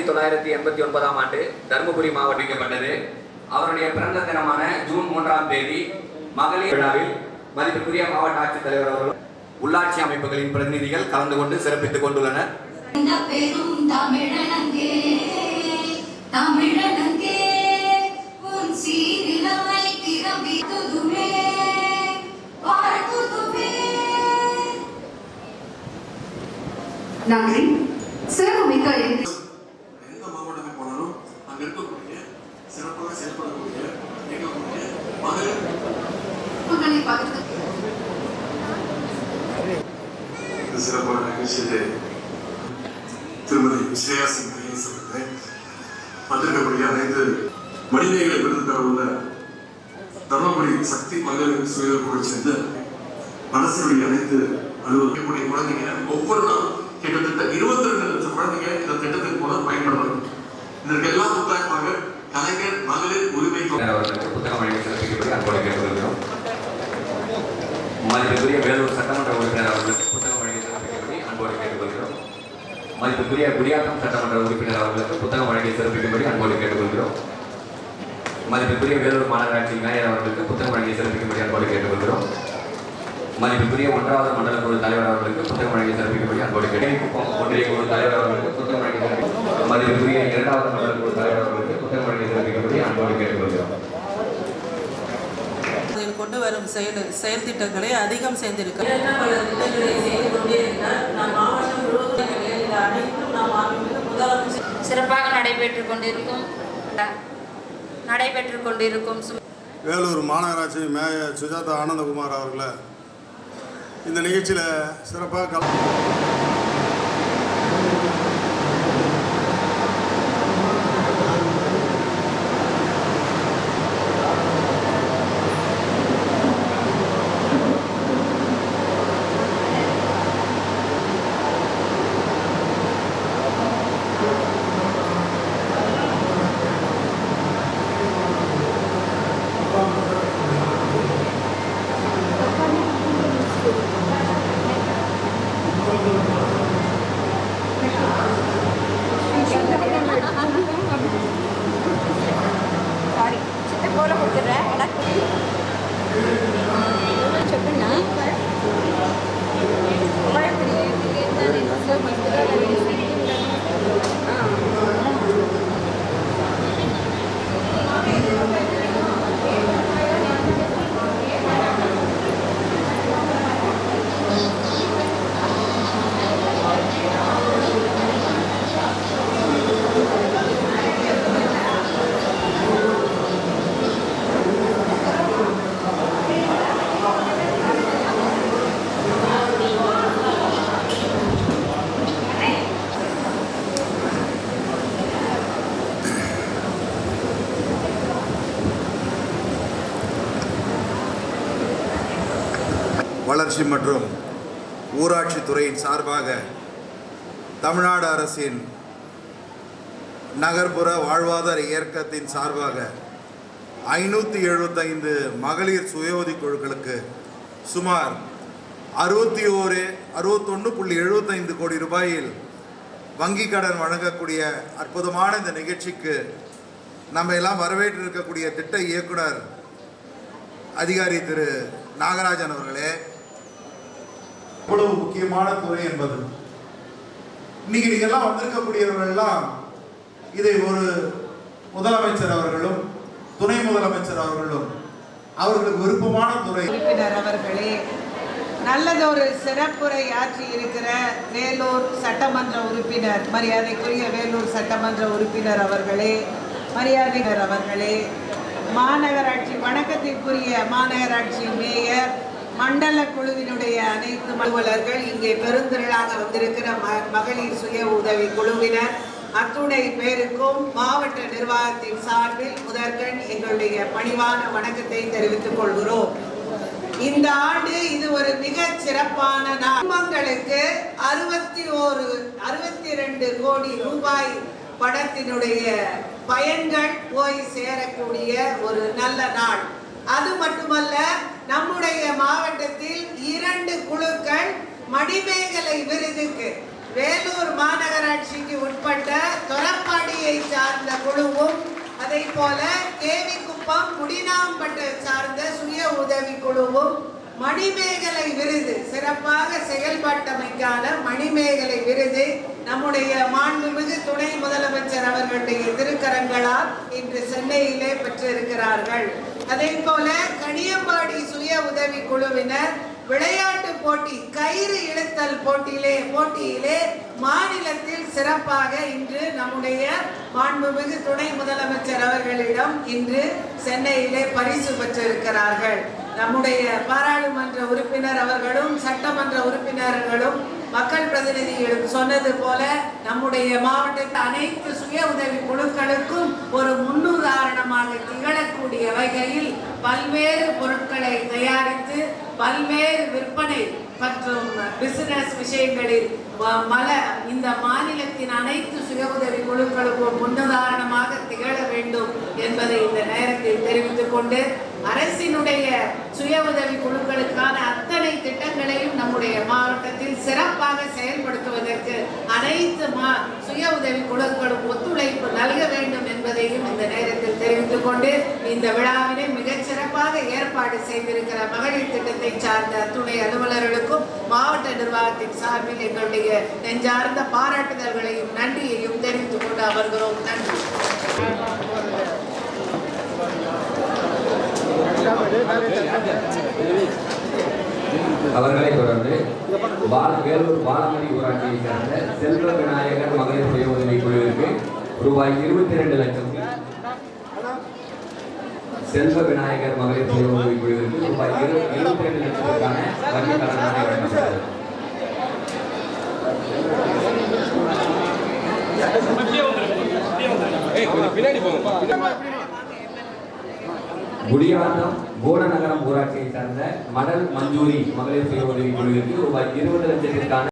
1989ஆம் ஆண்டு தருமபுரி மாவட்டப்பட்டது. அவருடைய பிறந்த தினமான ஜூன் 3ஆம் தேதி மகளிர் விழாவில் மதிப்புக்குரிய மாவட்ட ஆட்சித்தலைவர் அவர்கள் உள்ளாட்சி அமைப்புகளின் பிரதிநிதிகள் கலந்து கொண்டு சிறப்பித்துக் கொண்டுள்ளனர். நன்றி. சிறப்புமிக்க எந்த மாவட்டத்துக்கு போனாலும் அங்க இருக்கக்கூடிய சிறப்பாக செயல்படக்கூடிய இயக்கக்கூடிய மகளிர் சிறப்பான நிகழ்ச்சியிலே திருமதி ஸ்ரேயா சிங் அவர்களை வந்திருக்கக்கூடிய அனைத்து மனிதர்களை விருது பெற உள்ள தர்மபுரி சக்தி மகளிர் சுயதொழிலை சேர்ந்த அரசுடைய அனைத்து அலுவலகக்கூடிய குழந்தைங்க ஒவ்வொரு நாளும் கிட்டத்தட்ட 22 லட்சம் குழந்தைங்க இந்த திட்டத்தின் மூலம் பயன்படுறாங்க. இதற்கெல்லாம் முக்கியமாக கலைஞர் மகளிர் உரிமை அவர்களுக்கு புத்தகம் வழங்கி சிறப்பிக்கப்படி அன்போடு கேட்டுக்கொள்கிறோம். மதிப்புக்குரிய வேலூர் சட்டமன்ற உறுப்பினர் அவர்களுக்கு புத்தகம் வழங்கி சிறப்பிக்கப்படி அன்போடு கேட்டுக்கொள்கிறோம். மதிப்புக்குரிய குடியாத்தம் சட்டமன்ற உறுப்பினர் அவர்களுக்கு புத்தகம் வழங்கி சிறப்பிக்கும்படி அன்போடு கேட்டுக்கொள்கிறோம். மதிப்புக்குரிய வேலூர் மாநகராட்சி மேயர் அவர்களுக்கு புத்தகம் வழங்கி சிறப்பிக்கும்படி அன்போடு கேட்டுக்கொள்கிறோம். மதிப்புக்குரிய 1வது மண்டல குழு தலைவர் அவர்களுக்கு புத்தகம் வழங்கி சிறப்பிக்கும்படி அன்போடு கேட்டுக்கொள்கிறோம். ஒன்றிய குழு தலைவர் அவர்களுக்கு புத்தகம் வழங்கி சிறப்பிக்கும். மதிப்புக்குரிய 2வது மண்டல குழு தலைவர் அவர்களுக்கு புத்தகம் வழங்கி சிறப்பிக்கும்படி அன்போடு கேட்டுக்கொள்கிறோம். கொண்டு வரும் செயல் திட்டங்களை அதிகம் சேர்ந்திருக்க சிறப்பாக நடைபெற்றுக் கொண்டிருக்கும் வேலூர் மாநகராட்சி மேயர் சுஜாதா ஆனந்தகுமார் அவர்களை இந்த நிகழ்ச்சியில் சிறப்பாக வளர்ச்சி மற்றும் ஊராட்சி துறையின் சார்பாக தமிழ்நாடு அரசின் நகர்ப்புற வாழ்வாதார இயக்கத்தின் சார்பாக 575 மகளிர் சுய உதவிக் குழுக்களுக்கு சுமார் 61.75 கோடி ரூபாயில் வங்கி கடன் வழங்கக்கூடிய அற்புதமான இந்த நிகழ்ச்சிக்கு நம்ம எல்லாம் வரவேற்றிருக்கக்கூடிய திட்ட இயக்குனர் அதிகாரி திரு நாகராஜன் அவர்களே, இவ்வளவு முக்கியமான துறை என்பது இன்னைக்கு நீங்கெல்லாம் வந்திருக்கக்கூடியவர்கள்லாம் இதை ஒரு முதலமைச்சர் அவர்களும் துணை முதலமைச்சர் அவர்களும் அவர்களுக்கு விருப்பமான துறை உறுப்பினர் அவர்களே, நல்லதொரு சிறப்புரை ஆற்றி இருக்கிற வேலூர் சட்டமன்ற உறுப்பினர் மரியாதைக்குரிய வேலூர் சட்டமன்ற உறுப்பினர் அவர்களே, மரியாதைகர் அவர்களே, மாநகராட்சி வணக்கத்திற்குரிய மாநகராட்சி மேயர், மண்டல குழுவினுடைய அனைத்து அலுவலர்கள், இங்கே பெருந்திரளாக வந்திருக்கிற மகளிர் சுய உதவி குழுவினர் அத்துணை பேருக்கும் மாவட்ட நிர்வாகத்தின் சார்பில் முதற்கண் எங்களுடைய பணிவான வணக்கத்தை தெரிவித்துக் கொள்கிறோம். இந்த ஆண்டு இது ஒரு மிக சிறப்பான நாள். குடும்பங்களுக்கு 62 கோடி ரூபாய் பணத்தினுடைய பயன்கள் போய் சேரக்கூடிய ஒரு நல்ல நாள். அது மட்டுமல்ல, நம்முடைய மாவட்டத்தில் 2 குழுக்கள் மணிமேகலை விருதுக்கு வேலூர் மாநகராட்சிக்கு உட்பட்ட தொரப்பாடியை சார்ந்த குழுவும் அதே போல கேவிக்குப்பம் முடினாம்பட்டு சார்ந்த சுய உதவி குழுவும் மணிமேகலை விருது சிறப்பாக செயல்பட்டமைக்கான மணிமேகலை விருது நம்முடைய மாண்புமிகு துணை முதலமைச்சர் அவர்களுடைய திருக்கரங்களால் இன்று சென்னையிலே பெற்றிருக்கிறார்கள். அதே போல கனியம்பாடி சுய உதவி குழுவினர் விளையாட்டு போட்டி கயிறு இழுத்தல் போட்டியிலே மாநிலத்தில் சிறப்பாக இன்று நம்முடைய மாண்புமிகு துணை முதலமைச்சர் அவர்களிடம் இன்று சென்னையிலே பரிசு பெற்றிருக்கிறார்கள். நம்முடைய பாராளுமன்ற உறுப்பினர் அவர்களும் சட்டமன்ற உறுப்பினர்களும் மக்கள் பிரதிநிதிகளும் சொன்னது போல நம்முடைய மாவட்டத்தில் அனைத்து சுய உதவி குழுக்களுக்கும் ஒரு முன்னுதாரணமாக திகழக்கூடிய வகையில் பல்வேறு பொருட்களை தயாரித்து பல்வேறு விற்பனை மற்றும் பிசினஸ் விஷயங்களில் இந்த மாநிலத்தின் அனைத்து சுய உதவி குழுக்களுக்கும் முன்னுதாரணமாக திகழ வேண்டும் என்பதை இந்த நேரத்தில் தெரிவித்துக் கொண்டு அரசினுடைய சுய உதவி குழுக்களுக்கான அத்தனை திட்டங்களையும் நம்முடைய மாவட்டத்தில் சிறப்பாக செயல்படுத்துவதற்கு அனைத்து சுய உதவி குழுக்களும் ஒத்துழைப்பு நல்க வேண்டும் என்பதையும் இந்த நேரத்தில் தெரிவித்துக் கொண்டு இந்த விழாவினை மிகச் சிறப்பாக ஏற்பாடு செய்திருக்கிற மகளிர் திட்டத்தை சார்ந்த துணை அலுவலர்களுக்கும் மாவட்ட நிர்வாகத்தின் சார்பில் எங்களுடைய நெஞ்சார்ந்த பாராட்டுதல்களையும் நன்றியையும் தெரிவித்துக் கொண்டு அமர்கிறோம். நன்றி. அவர்களை தொடர்ந்து வேலூர் பாலமணி ஊராட்சியை சேர்ந்த செல்வ விநாயகர் மகளிர் சுய உதவி குழுவிற்கு ரூபாய் 22 லட்சம் செல்வ விநாயகர் மகளிர் சுய உதவி குழுவிற்கு ரூபாய் 22 லட்சத்திற்கான வங்கி கடனாக வழங்கப்பட்டது. குடியாத்தம் கோடநகரம் ஊராட்சியை சார்ந்த மடல் மஞ்சூரி மகளிர் சுய உதவி குழுவிற்கு ரூபாய் 20 லட்சத்திற்கான